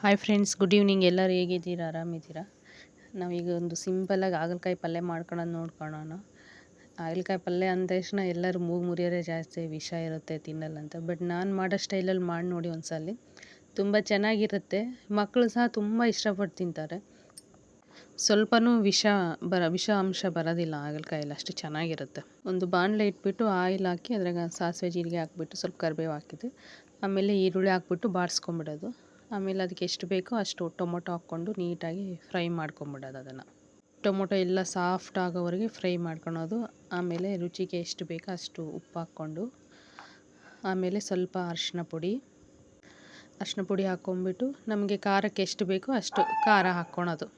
Hi friends, good evening. ಎಲ್ಲರೂ ಹೇಗಿದ್ದೀರಾ? ಆರಾಮಿದ್ದೀರಾ? ನಾವೀಗ ಒಂದು ಸಿಂಪಲ್ಲಾಗಿ ಹಾಗಲಕಾಯಿ ಪಲ್ಯ ಮಾಡ್ಕೊಳ್ಳೋದು ನೋಡ್ಕೊಳ್ಳೋಣ. ಹಾಗಲಕಾಯಿ ಪಲ್ಯ ಅಂದ ತಕ್ಷಣ ಎಲ್ಲರೂ ಮೂಗು ಮುರಿಯೋರೇ ಜಾಸ್ತಿ, ವಿಷ ಇರುತ್ತೆ ತಿನ್ನಲ್ಲ ಅಂತ. ಬಟ್ ನಾನು ಮಾಡೋ ಸ್ಟೈಲಲ್ಲಿ ಮಾಡಿ ನೋಡಿ ಒಂದ್ಸಲಿ, ತುಂಬ ಚೆನ್ನಾಗಿರುತ್ತೆ. ಮಕ್ಕಳು ಸಹ ತುಂಬ ಇಷ್ಟಪಟ್ಟು ತಿಂತಾರೆ. ಸ್ವಲ್ಪನೂ ವಿಷ ಅಂಶ ಬರೋದಿಲ್ಲ ಹಾಗಲಕಾಯಲ್ಲಿ, ಅಷ್ಟು ಚೆನ್ನಾಗಿರುತ್ತೆ. ಒಂದು ಬಾಣಲೆ ಇಟ್ಬಿಟ್ಟು ಆಯಿಲ್ ಹಾಕಿ ಅದ್ರಾಗ ಸಾಸಿವೆ ಜೀರಿಗೆ ಹಾಕ್ಬಿಟ್ಟು ಸ್ವಲ್ಪ ಕರಿಬೇವು ಹಾಕಿದ್ದು, ಆಮೇಲೆ ಈರುಳ್ಳಿ ಹಾಕ್ಬಿಟ್ಟು ಬಾಡಿಸ್ಕೊಂಬಿಡೋದು. ಆಮೇಲೆ ಅದಕ್ಕೆ ಎಷ್ಟು ಬೇಕೋ ಅಷ್ಟು ಟೊಮೊಟೊ ಹಾಕ್ಕೊಂಡು ನೀಟಾಗಿ ಫ್ರೈ ಮಾಡ್ಕೊಂಬಿಡೋದು. ಅದನ್ನು ಟೊಮೊಟೊ ಎಲ್ಲ ಸಾಫ್ಟ್ ಆಗೋವರೆಗೆ ಫ್ರೈ ಮಾಡ್ಕೊಳೋದು. ಆಮೇಲೆ ರುಚಿಗೆ ಎಷ್ಟು ಬೇಕೋ ಅಷ್ಟು ಉಪ್ಪು ಹಾಕ್ಕೊಂಡು, ಆಮೇಲೆ ಸ್ವಲ್ಪ ಅರಿಶಿನ ಪುಡಿ ಹಾಕ್ಕೊಂಬಿಟ್ಟು ನಮಗೆ ಖಾರಕ್ಕೆ ಎಷ್ಟು ಬೇಕೋ ಅಷ್ಟು ಖಾರ ಹಾಕ್ಕೊಳೋದು.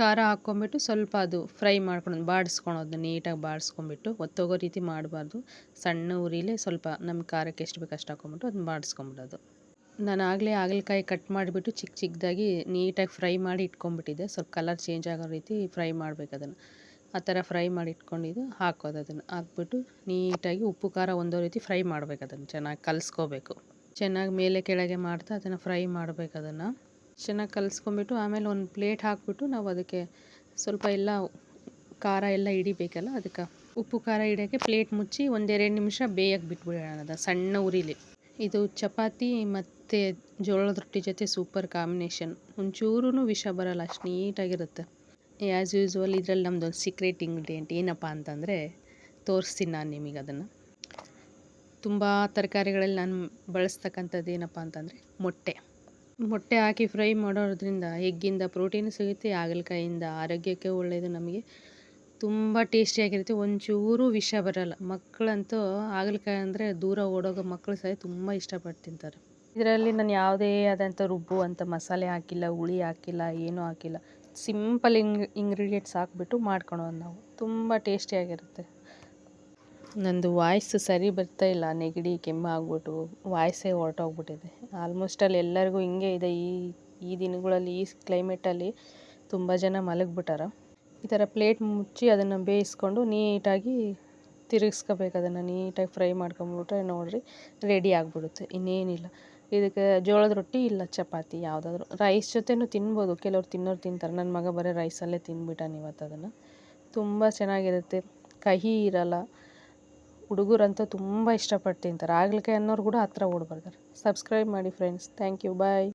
ಖಾರ ಹಾಕ್ಕೊಂಬಿಟ್ಟು ಸ್ವಲ್ಪ ಅದು ಫ್ರೈ ಮಾಡ್ಕೊಳೋದು, ಬಾಡಿಸ್ಕೊಳೋದು. ನೀಟಾಗಿ ಬಾಡಿಸ್ಕೊಂಬಿಟ್ಟು ಒತ್ತೋಗೋ ರೀತಿ ಮಾಡಬಾರ್ದು. ಸಣ್ಣ ಉರಿಲೇ ಸ್ವಲ್ಪ ನಮ್ಗೆ ಖಾರಕ್ಕೆ ಎಷ್ಟು ಬೇಕೋ ಅಷ್ಟು ಹಾಕ್ಕೊಂಬಿಟ್ಟು ಅದನ್ನ ಬಾಡಿಸ್ಕೊಂಬಿಡೋದು. ನಾನು ಆಗಲೇ ಹಾಗಲಕಾಯಿ ಕಟ್ ಮಾಡಿಬಿಟ್ಟು ಚಿಕ್ಕ ಚಿಕ್ಕದಾಗಿ ನೀಟಾಗಿ ಫ್ರೈ ಮಾಡಿ ಇಟ್ಕೊಂಡ್ಬಿಟ್ಟಿದ್ದೆ. ಸ್ವಲ್ಪ ಕಲರ್ ಚೇಂಜ್ ಆಗೋ ರೀತಿ ಫ್ರೈ ಮಾಡಬೇಕು ಅದನ್ನು. ಆ ಥರ ಫ್ರೈ ಮಾಡಿ ಇಟ್ಕೊಂಡಿದ್ದು ಹಾಕೋದು. ಅದನ್ನು ಹಾಕ್ಬಿಟ್ಟು ನೀಟಾಗಿ ಉಪ್ಪು ಖಾರ ಒಂದೋ ರೀತಿ ಫ್ರೈ ಮಾಡಬೇಕು. ಅದನ್ನು ಚೆನ್ನಾಗಿ ಕಲಿಸ್ಕೋಬೇಕು. ಚೆನ್ನಾಗಿ ಮೇಲೆ ಕೆಳಗೆ ಮಾಡ್ತಾ ಅದನ್ನು ಫ್ರೈ ಮಾಡಬೇಕು. ಅದನ್ನು ಚೆನ್ನಾಗಿ ಕಲಿಸ್ಕೊಂಬಿಟ್ಟು ಆಮೇಲೆ ಒಂದು ಪ್ಲೇಟ್ ಹಾಕ್ಬಿಟ್ಟು ನಾವು ಅದಕ್ಕೆ ಸ್ವಲ್ಪ ಎಲ್ಲ ಖಾರ ಎಲ್ಲ ಹಿಡಿಬೇಕಲ್ಲ, ಅದಕ್ಕೆ ಉಪ್ಪು ಖಾರ ಹಿಡಿಯೋಕ್ಕೆ ಪ್ಲೇಟ್ ಮುಚ್ಚಿ 1-2 ನಿಮಿಷ ಬೇಯಕ್ಕೆ ಬಿಟ್ಬಿಡೋಣ ಅದು ಸಣ್ಣ ಉರಿಲಿ. ಇದು ಚಪಾತಿ ಮತ್ತು ಜೋಳದ ರೊಟ್ಟಿ ಜೊತೆ ಸೂಪರ್ ಕಾಂಬಿನೇಷನ್. ಒಂಚೂರೂ ವಿಷ ಬರೋಲ್ಲ, ಅಷ್ಟು ನೀಟಾಗಿರುತ್ತೆ. ಆ್ಯಸ್ ಯೂಸ್ವಲ್ ಇದರಲ್ಲಿ ನಮ್ಮದೊಂದು ಸೀಕ್ರೆಟ್ ಇಂಗ್ರೀಡಿಯೆಂಟ್ ಏನಪ್ಪ ಅಂತಂದರೆ, ತೋರಿಸ್ತೀನಿ ನಾನು ನಿಮಗೆ ಅದನ್ನು. ತುಂಬ ತರಕಾರಿಗಳಲ್ಲಿ ನಾನು ಬಳಸ್ತಕ್ಕಂಥದ್ದು ಏನಪ್ಪ ಅಂತಂದರೆ ಮೊಟ್ಟೆ ಹಾಕಿ ಫ್ರೈ ಮಾಡೋದ್ರಿಂದ ಎಗ್ಗಿಂದ ಪ್ರೋಟೀನ್ ಸಿಗುತ್ತೆ, ಹಾಗಲಕಾಯಿಂದ ಆರೋಗ್ಯಕ್ಕೆ ಒಳ್ಳೆಯದು, ನಮಗೆ ತುಂಬ ಟೇಸ್ಟಿಯಾಗಿರುತ್ತೆ. ಒಂಚೂರು ವಿಷ ಬರೋಲ್ಲ. ಮಕ್ಕಳಂತೂ ಹಾಗಲಕಾಯಿ ಅಂದರೆ ದೂರ ಓಡೋಗೋ ಮಕ್ಕಳು ಸಹ ತುಂಬ ಇಷ್ಟಪಟ್ಟು ತಿಂತಾರೆ. ಇದರಲ್ಲಿ ನಾನು ಯಾವುದೇ ಆದಂಥ ರುಬ್ಬುವಂಥ ಮಸಾಲೆ ಹಾಕಿಲ್ಲ, ಹುಳಿ ಹಾಕಿಲ್ಲ, ಏನೂ ಹಾಕಿಲ್ಲ. ಸಿಂಪಲ್ ಇಂಗ್ರೀಡಿಯೆಂಟ್ಸ್ ಹಾಕ್ಬಿಟ್ಟು ಮಾಡ್ಕೊಳೋದು ನಾವು. ತುಂಬ ಟೇಸ್ಟಿಯಾಗಿರುತ್ತೆ. ನಂದು ವಾಯ್ಸ್ ಸರಿ ಬರ್ತಾ ಇಲ್ಲ, ನೆಗಡಿ ಕೆಮ್ಮು ಆಗ್ಬಿಟ್ಟು ವಾಯ್ಸೇ ಹೊರಟೋಗ್ಬಿಟ್ಟಿದೆ. ಆಲ್ಮೋಸ್ಟಲ್ಲಿ ಎಲ್ಲರಿಗೂ ಹಿಂಗೆ ಇದೆ. ಈ ದಿನಗಳಲ್ಲಿ ಈ ಕ್ಲೈಮೇಟಲ್ಲಿ ತುಂಬ ಜನ ಮಲಗಿಬಿಟ್ಟಾರ. ಈ ಥರ ಪ್ಲೇಟ್ ಮುಚ್ಚಿ ಅದನ್ನು ಬೇಯಿಸ್ಕೊಂಡು ನೀಟಾಗಿ ತಿರುಗಿಸ್ಕೋಬೇಕು. ಅದನ್ನು ನೀಟಾಗಿ ಫ್ರೈ ಮಾಡ್ಕೊಂಬಿಟ್ರೆ ನೋಡಿರಿ ರೆಡಿ ಆಗಿಬಿಡುತ್ತೆ. ಇನ್ನೇನಿಲ್ಲ. ಇದಕ್ಕೆ ಜೋಳದ ರೊಟ್ಟಿ ಇಲ್ಲ ಚಪಾತಿ ಯಾವುದಾದ್ರೂ ರೈಸ್ ಜೊತೆನೂ ತಿನ್ಬೋದು. ಕೆಲವ್ರು ತಿಂತಾರೆ. ನನ್ನ ಮಗ ಬರೀ ರೈಸಲ್ಲೇ ತಿಂದ್ಬಿಟ್ಟಾನೆ ಇವತ್ತು ಅದನ್ನು. ತುಂಬ ಚೆನ್ನಾಗಿರುತ್ತೆ, ಕಹಿ ಇರಲ್ಲ. ಹುಡುಗರಂತೂ ತುಂಬ ಇಷ್ಟಪಟ್ಟು ತಿಂತಾರೆ. ಹಾಗಲಕಾಯಿ ಅನ್ನೋರು ಕೂಡ ಹತ್ರ ಓಡ್ಬರ್ತಾರೆ. ಸಬ್ಸ್ಕ್ರೈಬ್ ಮಾಡಿ ಫ್ರೆಂಡ್ಸ್. Thank you, bye.